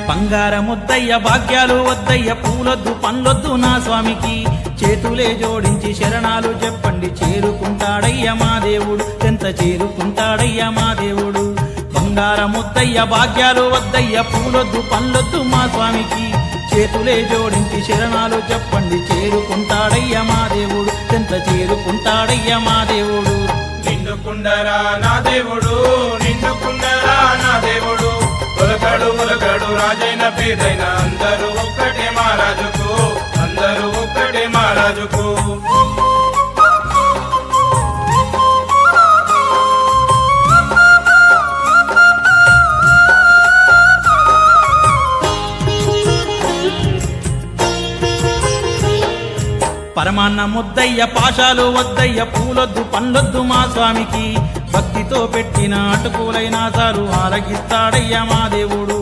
బంగారముద్దయ్య భాగ్యాలు వద్దయ్య పూలొద్దు పండ్లొద్దు నా స్వామికి చేతులే జోడించి శరణాలు చెప్పండి చేరుకుంటాడయ్య మా దేవుడు ఎంత చేరుకుంటాడయ్య మా దేవుడు బంగారముద్దయ్య భాగ్యాలు వద్దయ్య పూలొద్దు పండ్లొద్దు మా స్వామికి చేతులే జోడించి శరణాలు చెప్పండి చేరుకుంటాడయ్య మా దేవుడు ఎంత చేరుకుంటాడయ్య మా దేవుడు నిండుకుండరా నా దేవుడు నిండుకుండరా నా దేవుడు ఉలకడు ఉలకడు రాజైన పేదైన అందరూ ఒక్కటే మహారాజుకు అందరూ ఒక్కటే మహారాజుకు పరమాన్న ముద్దయ్య పాశాలు వద్దయ్య పూలొద్దు పండ్లొద్దు మా స్వామికి భక్తితో పెట్టిన అటుకులైనా చాలు ఆరగిస్తాడయ్య మా దేవుడు